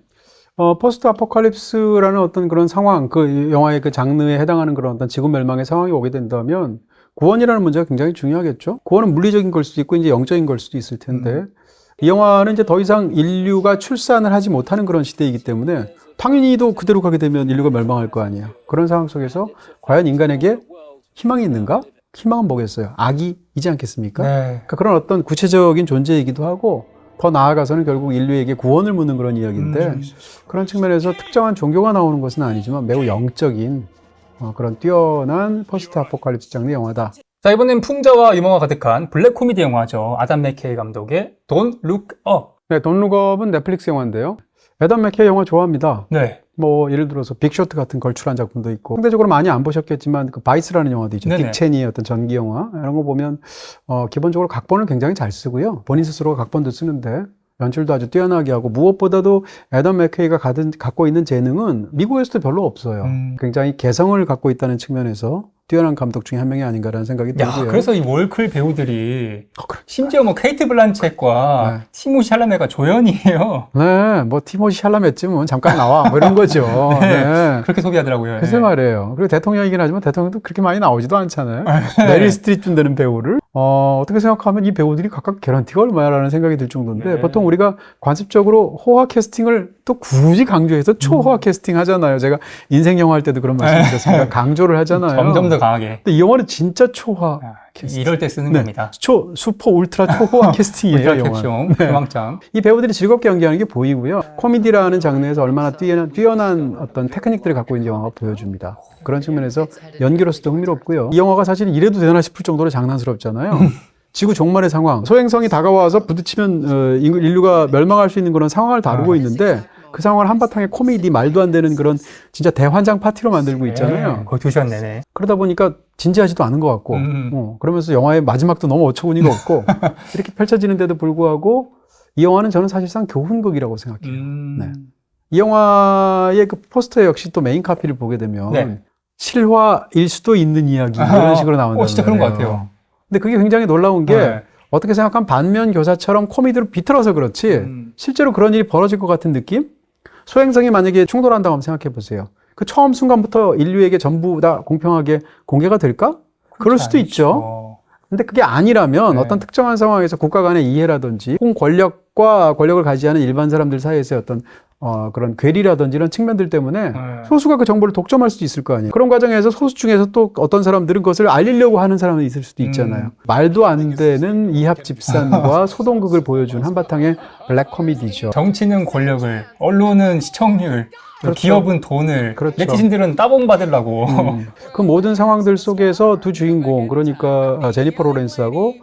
포스트 아포칼립스라는 어떤 그런 상황, 그 영화의 그 장르에 해당하는 그런 어떤 지구 멸망의 상황이 오게 된다면 구원이라는 문제가 굉장히 중요하겠죠. 구원은 물리적인 걸 수도 있고 이제 영적인 걸 수도 있을 텐데 이 영화는 이제 더 이상 인류가 출산을 하지 못하는 그런 시대이기 때문에 당연히도 그대로 가게 되면 인류가 멸망할 거 아니에요. 그런 상황 속에서 과연 인간에게 희망이 있는가? 희망은 뭐겠어요? 악이지 않겠습니까? 네. 그러니까 그런 어떤 구체적인 존재이기도 하고 더 나아가서는 결국 인류에게 구원을 묻는 그런 이야기인데 그런 측면에서 특정한 종교가 나오는 것은 아니지만 매우 영적인 그런 뛰어난 포스트 아포칼립스 장르 영화다. 자, 이번엔 풍자와 유머가 가득한 블랙 코미디 영화죠. 아담 맥케이 감독의 Don't Look Up. 네, 돈 룩업은 넷플릭스 영화인데요. 애덤 맥케이 영화 좋아합니다. 네. 뭐 예를 들어서 빅쇼트 같은 걸출한 작품도 있고 상대적으로 많이 안 보셨겠지만 그 바이스라는 영화도 있죠. 네네. 딕 체니의 어떤 전기 영화 이런 거 보면 기본적으로 각본을 굉장히 잘 쓰고요. 본인 스스로가 각본도 쓰는데 연출도 아주 뛰어나게 하고 무엇보다도 애덤 맥케이가 갖고 있는 재능은 미국에서도 별로 없어요. 굉장히 개성을 갖고 있다는 측면에서 뛰어난 감독 중에 한 명이 아닌가라는 생각이 야, 들고요. 그래서 이 월클 배우들이 심지어 뭐 케이트 블란쳇과 네. 티모시 샬라메가 조연이에요. 네, 뭐 티모시 샬라메쯤은 잠깐 나와 뭐 이런 거죠. 네. 그렇게 소개하더라고요. 글쎄 네. 말이에요. 그리고 대통령이긴 하지만 대통령도 그렇게 많이 나오지도 않잖아요. 메릴 스트립쯤 되는 배우를 어떻게 생각하면 이 배우들이 각각 개런티가 얼마야라는 생각이 들 정도인데 네. 보통 우리가 관습적으로 호화 캐스팅을 또 굳이 강조해서 초호화 캐스팅 하잖아요. 제가 인생 영화 할 때도 그런 말씀드렸습니다. 강조를 하잖아요. 점점 더 강하게. 근데 이 영화는 진짜 초화 아, 캐스팅. 이럴 때 쓰는 네. 겁니다. 슈퍼 울트라 초호화 캐스팅이에요. 울트라 영화. 캡숑, 대왕짱. 이 배우들이 즐겁게 연기하는 게 보이고요. 코미디라는 장르에서 얼마나 뛰어난 어떤 테크닉들을 갖고 있는 영화가 보여줍니다. 그런 측면에서 연기로서도 흥미롭고요. 이 영화가 사실 이래도 되나 싶을 정도로 장난스럽잖아요. 지구 종말의 상황, 소행성이 다가와서 부딪히면 인류가 멸망할 수 있는 그런 상황을 다루고 있는데 그 상황을 한바탕에 코미디, 말도 안 되는 그런 진짜 대환장 파티로 만들고 있잖아요. 네, 거의 2시간 내내. 그러다 보니까 진지하지도 않은 것 같고 그러면서 영화의 마지막도 너무 어처구니가 없고 이렇게 펼쳐지는데도 불구하고 이 영화는 저는 사실상 교훈극이라고 생각해요. 네. 이 영화의 그 포스터 역시 또 메인 카피를 보게 되면 네. 실화일 수도 있는 이야기 이런 식으로 나온다. 진짜 그런 것 같아요. 근데 그게 굉장히 놀라운 게 네. 어떻게 생각하면 반면 교사처럼 코미디로 비틀어서 그렇지 실제로 그런 일이 벌어질 것 같은 느낌? 소행성이 만약에 충돌한다고 한번 생각해 보세요. 그 처음 순간부터 인류에게 전부 다 공평하게 공개가 될까? 그럴 수도 있죠. 근데 그게 아니라면 네. 어떤 특정한 상황에서 국가 간의 이해라든지 혹은 권력과 권력을 가지하는 일반 사람들 사이에서의 어떤 그런 괴리라든지 이런 측면들 때문에 소수가 그 정보를 독점할 수도 있을 거 아니에요. 그런 과정에서 소수 중에서 또 어떤 사람들은 그것을 알리려고 하는 사람이 있을 수도 있잖아요. 말도 안 되는 이합집산과 소동극을 보여준 한바탕의 블랙 코미디죠. 정치는 권력을, 언론은 시청률, 그렇죠. 기업은 돈을, 그렇죠. 네티즌들은 따봉 받으려고. 그 모든 상황들 속에서 두 주인공, 그러니까 제니퍼 로렌스하고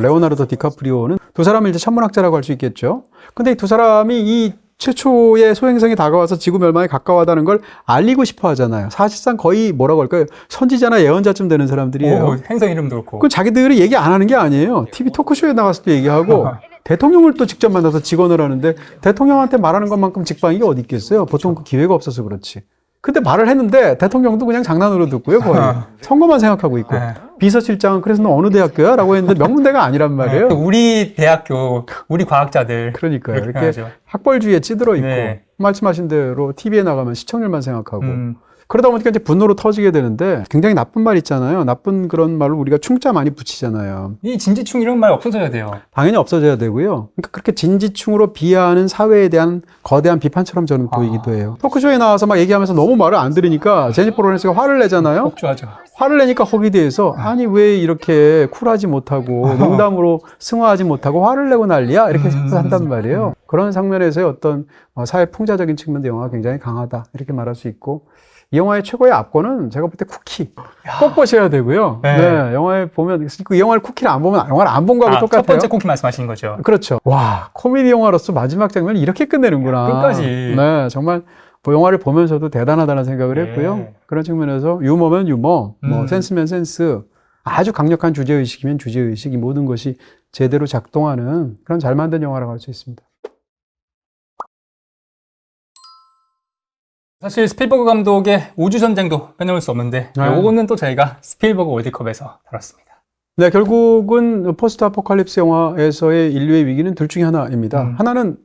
레오나르도 디카프리오는 두 사람을 이제 천문학자라고 할 수 있겠죠. 근데 이 두 사람이 이 최초의 소행성이 다가와서 지구 멸망에 가까워하다는 걸 알리고 싶어 하잖아요. 사실상 거의 뭐라고 할까요? 선지자나 예언자쯤 되는 사람들이에요. 오, 행성 이름도 그렇고. 그 자기들이 얘기 안 하는 게 아니에요. TV 토크쇼에 나가서도 얘기하고 대통령을 또 직접 만나서 직언을 하는데 대통령한테 말하는 것만큼 직방이 어디 있겠어요? 보통 그 기회가 없어서 그렇지. 근데 말을 했는데 대통령도 그냥 장난으로 듣고요. 거의 선거만 생각하고 있고. 비서실장은 그래서 너 어느 대학교야? 라고 했는데 명문대가 아니란 말이에요. 우리 대학교, 우리 과학자들. 그러니까요. 그렇게 이렇게 하죠. 학벌주의에 찌들어 있고 네. 말씀하신 대로 TV에 나가면 시청률만 생각하고 그러다 보니까 이제 분노로 터지게 되는데 굉장히 나쁜 말 있잖아요. 나쁜 그런 말을 우리가 충자 많이 붙이잖아요. 이 진지충 이런 말 없어져야 돼요. 당연히 없어져야 되고요. 그러니까 그렇게 진지충으로 비하하는 사회에 대한 거대한 비판처럼 저는 보이기도 해요. 토크쇼에 나와서 막 얘기하면서 너무 말을 안 들으니까 제니퍼 로렌스가 화를 내잖아요. 폭주하죠. 화를 내니까 거기에 대해서 아니 왜 이렇게 쿨하지 못하고 농담으로 승화하지 못하고 화를 내고 난리야 이렇게 한단 말이에요. 그런 장면에서의 어떤 사회 풍자적인 측면도 영화가 굉장히 강하다 이렇게 말할 수 있고 이 영화의 최고의 압권은 제가 볼 때 쿠키 꼭 보셔야 되고요. 네. 네, 영화에 보면 그 영화를 쿠키를 안 보면 영화를 안 본 거하고 똑같아요. 첫 번째 쿠키 말씀하시는 거죠. 그렇죠. 와 코미디 영화로서 마지막 장면을 이렇게 끝내는구나. 끝까지. 네, 정말 영화를 보면서도 대단하다는 생각을 네. 했고요. 그런 측면에서 유머면 유머, 뭐 센스면 센스, 아주 강력한 주제의식이면 주제의식, 이 모든 것이 제대로 작동하는 그런 잘 만든 영화라고 할 수 있습니다. 사실 스필버그 감독의 우주전쟁도 빼놓을 수 없는데 네. 이거는 또 저희가 스필버그 월드컵에서 다뤘습니다. 네, 결국은 포스트 아포칼립스 영화에서의 인류의 위기는 둘 중에 하나입니다. 하나는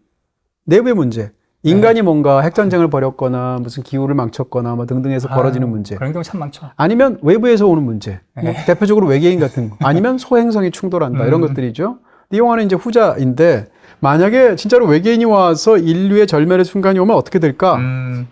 내부의 문제. 인간이 뭔가 핵전쟁을 벌였거나 무슨 기후를 망쳤거나 뭐 등등해서 벌어지는 문제. 그런 경우 참 많죠. 아니면 외부에서 오는 문제. 뭐 대표적으로 외계인 같은 거. 아니면 소행성이 충돌한다. 이런 것들이죠. 이 영화는 이제 후자인데 만약에 진짜로 외계인이 와서 인류의 절멸의 순간이 오면 어떻게 될까?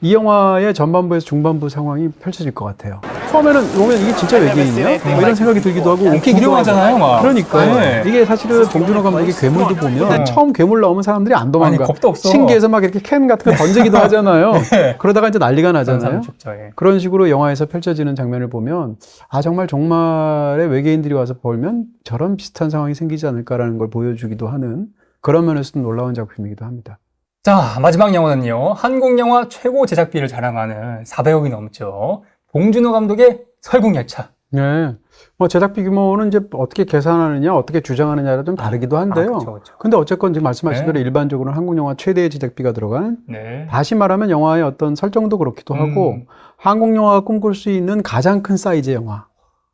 이 영화의 전반부에서 중반부 상황이 펼쳐질 것 같아요. 처음에는 보면 이게 진짜 외계인이야? 뭐 이런 생각이 들기도 하고 웃기기도 하고. 유명하잖아요, 막. 그러니까 네. 이게 사실은 봉준호 감독의 괴물도 보면 처음 괴물 나오면 사람들이 안 도망가. 아니, 겁도 없어. 신기해서 막 이렇게 캔 같은 거 던지기도 하잖아요. 네. 그러다가 이제 난리가 나잖아요. 죽죠, 예. 그런 식으로 영화에서 펼쳐지는 장면을 보면 아 정말의 외계인들이 와서 벌면 저런 비슷한 상황이 생기지 않을까라는 걸 보여주기도 하는 그런 면에서도 놀라운 작품이기도 합니다. 자, 마지막 영화는요. 한국 영화 최고 제작비를 자랑하는 400억이 넘죠. 봉준호 감독의 설국열차. 네. 뭐 제작비 규모는 이제 어떻게 계산하느냐, 어떻게 주장하느냐가 좀 다르기도 한데요. 그쵸. 근데 어쨌건 지금 말씀하신 네. 대로 일반적으로 한국 영화 최대의 제작비가 들어간 네. 다시 말하면 영화의 어떤 설정도 그렇기도 하고 한국 영화가 꿈꿀 수 있는 가장 큰 사이즈의 영화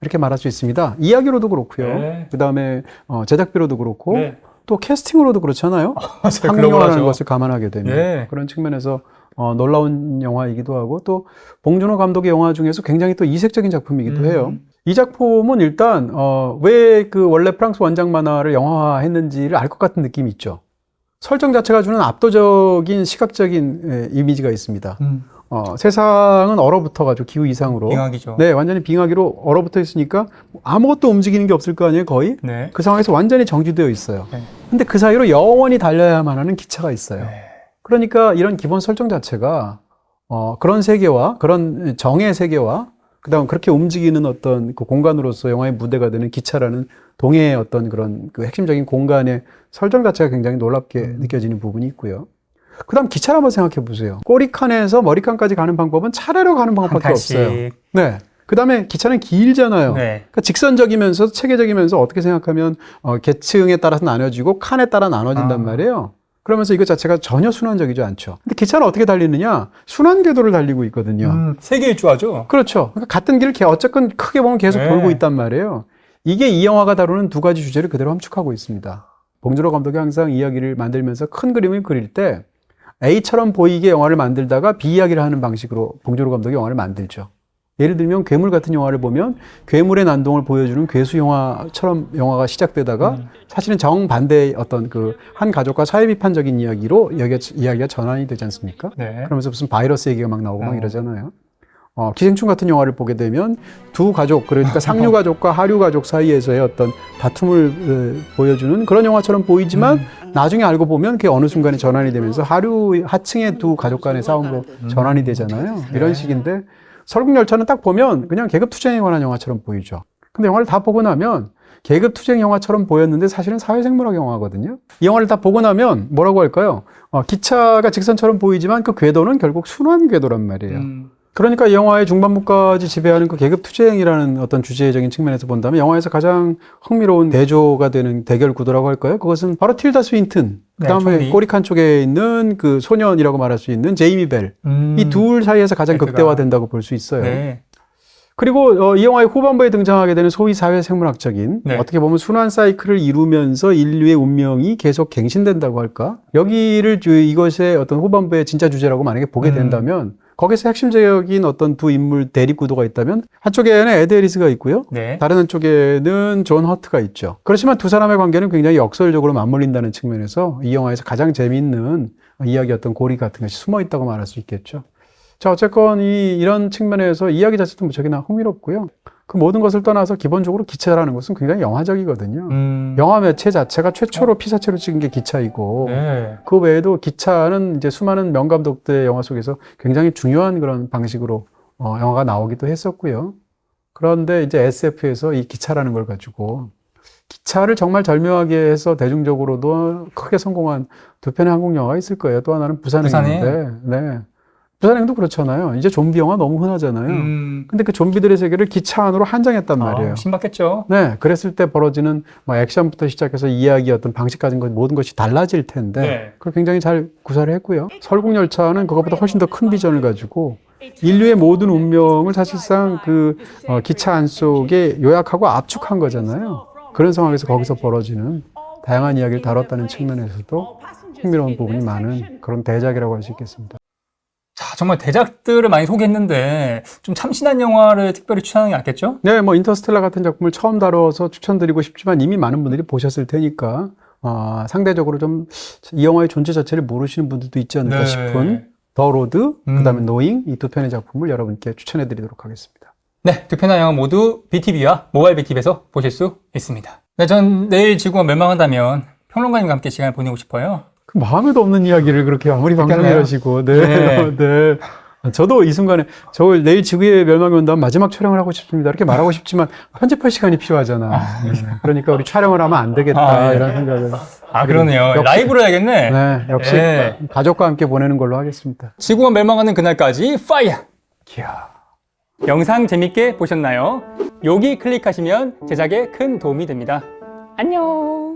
이렇게 말할 수 있습니다. 이야기로도 그렇고요. 네. 그다음에 제작비로도 그렇고 네. 또 캐스팅으로도 그렇잖아요. 한국 글로벌하죠. 영화라는 것을 감안하게 되면 네. 그런 측면에서 놀라운 영화이기도 하고 또 봉준호 감독의 영화 중에서 굉장히 또 이색적인 작품이기도 해요. 이 작품은 일단 왜 그 원래 프랑스 원작 만화를 영화화했는지를 알 것 같은 느낌이 있죠. 설정 자체가 주는 압도적인 시각적인 이미지가 있습니다. 세상은 얼어붙어가지고 기후 이상으로 빙하기죠. 네, 완전히 빙하기로 얼어붙어 있으니까 아무것도 움직이는 게 없을 거 아니에요, 거의. 네. 그 상황에서 완전히 정지되어 있어요. 네. 근데 그 사이로 영원히 달려야만 하는 기차가 있어요. 네. 그러니까 이런 기본 설정 자체가 그런 세계와 그런 정의 세계와 그다음 그렇게 움직이는 어떤 그 공간으로서 영화의 무대가 되는 기차라는 동해의 어떤 그런 그 핵심적인 공간의 설정 자체가 굉장히 놀랍게 느껴지는 부분이 있고요. 그다음 기차를 한번 생각해 보세요. 꼬리칸에서 머리칸까지 가는 방법은 차례로 가는 방법밖에 없어요. 네. 그다음에 기차는 길잖아요. 네. 그러니까 직선적이면서 체계적이면서 어떻게 생각하면 계층에 따라서 나눠지고 칸에 따라 나눠진단 말이에요. 그러면서 이것 자체가 전혀 순환적이지 않죠. 근데 기차는 어떻게 달리느냐? 순환 궤도를 달리고 있거든요. 세계 일주하죠. 그렇죠. 그러니까 같은 길을 어쨌건 크게 보면 계속 네. 돌고 있단 말이에요. 이게 이 영화가 다루는 두 가지 주제를 그대로 함축하고 있습니다. 봉준호 감독이 항상 이야기를 만들면서 큰 그림을 그릴 때 A처럼 보이게 영화를 만들다가 B 이야기를 하는 방식으로 봉준호 감독이 영화를 만들죠. 예를 들면 괴물 같은 영화를 보면 괴물의 난동을 보여주는 괴수 영화처럼 영화가 시작되다가 사실은 정반대의 어떤 그 한 가족과 사회 비판적인 이야기로 이야기가 전환이 되지 않습니까? 네. 그러면서 무슨 바이러스 얘기가 막 나오고 막 이러잖아요. 기생충 같은 영화를 보게 되면 두 가족, 그러니까 상류 가족과 하류 가족 사이에서의 어떤 다툼을 보여주는 그런 영화처럼 보이지만 나중에 알고 보면 그게 어느 순간에 전환이 되면서 하층의 두 가족 간의 싸움으로 전환이 되잖아요. 이런 식인데 설국열차는 딱 보면 그냥 계급투쟁에 관한 영화처럼 보이죠. 근데 영화를 다 보고 나면 계급투쟁 영화처럼 보였는데 사실은 사회생물학 영화거든요. 이 영화를 다 보고 나면 뭐라고 할까요? 기차가 직선처럼 보이지만 그 궤도는 결국 순환 궤도란 말이에요. 그러니까 이 영화의 중반부까지 지배하는 그 계급투쟁이라는 어떤 주제적인 측면에서 본다면 영화에서 가장 흥미로운 대조가 되는 대결 구도라고 할까요? 그것은 바로 틸다 스윈튼, 그 다음에 네, 꼬리칸 쪽에 있는 그 소년이라고 말할 수 있는 제이미 벨. 이 둘 사이에서 가장 극대화된다고 볼 수 있어요. 네. 그리고 이 영화의 후반부에 등장하게 되는 소위 사회생물학적인 네. 어떻게 보면 순환 사이클을 이루면서 인류의 운명이 계속 갱신된다고 할까? 여기를 이것의 어떤 후반부의 진짜 주제라고 만약에 보게 된다면 거기서 핵심적인 어떤 두 인물 대립 구도가 있다면 한쪽에는 에드 해리스가 있고요. 네. 다른 한쪽에는 존 허트가 있죠. 그렇지만 두 사람의 관계는 굉장히 역설적으로 맞물린다는 측면에서 이 영화에서 가장 재미있는 이야기였던 고리 같은 것이 숨어 있다고 말할 수 있겠죠. 자, 어쨌건 이런 측면에서 이야기 자체도 무척이나 흥미롭고요. 그 모든 것을 떠나서 기본적으로 기차라는 것은 굉장히 영화적이거든요. 영화 매체 자체가 최초로 피사체로 찍은 게 기차이고, 네. 그 외에도 기차는 이제 수많은 명감독들의 영화 속에서 굉장히 중요한 그런 방식으로 영화가 나오기도 했었고요. 그런데 이제 SF에서 이 기차라는 걸 가지고 기차를 정말 절묘하게 해서 대중적으로도 크게 성공한 두 편의 한국 영화가 있을 거예요. 또 하나는 부산행인데, 네. 부산행도 그렇잖아요. 이제 좀비 영화 너무 흔하잖아요. 근데 그 좀비들의 세계를 기차 안으로 한정했단 말이에요. 신박했죠. 네. 그랬을 때 벌어지는 뭐 액션부터 시작해서 이야기 어떤 방식까지 모든 것이 달라질 텐데, 네. 그걸 굉장히 잘 구사를 했고요. 설국열차는 그것보다 훨씬 더 큰 비전을 가지고 인류의 모든 운명을 사실상 그 기차 안 속에 요약하고 압축한 거잖아요. 그런 상황에서 거기서 벌어지는 다양한 이야기를 다뤘다는 측면에서도 흥미로운 부분이 많은 그런 대작이라고 할 수 있겠습니다. 자, 정말 대작들을 많이 소개했는데 좀 참신한 영화를 특별히 추천하는 게 낫겠죠? 네, 뭐 인터스텔라 같은 작품을 처음 다뤄서 추천드리고 싶지만 이미 많은 분들이 보셨을 테니까 상대적으로 좀 이 영화의 존재 자체를 모르시는 분들도 있지 않을까 싶은 더 로드, 그다음에 노잉 이 두 편의 작품을 여러분께 추천해드리도록 하겠습니다. 네, 두 편의 영화 모두 BTV와 모바일 BTV에서 보실 수 있습니다. 네, 전 내일 지구가 멸망한다면 평론가님과 함께 시간을 보내고 싶어요. 그 마음에도 없는 이야기를 그렇게 아무리 방송을 그러니까요. 하시고. 네. 네. 네. 저도 이 순간에 내일 지구의 멸망이 온다면 마지막 촬영을 하고 싶습니다. 이렇게 말하고 싶지만 편집할 시간이 필요하잖아. 네. 그러니까 우리 촬영을 하면 안 되겠다. 예. 이런 생각을. 그러네요. 역시- 라이브로 해야겠네. 네. 역시 네. 가족과 함께 보내는 걸로 하겠습니다. 지구가 멸망하는 그날까지 파이어! 이야. 영상 재밌게 보셨나요? 여기 클릭하시면 제작에 큰 도움이 됩니다. 안녕!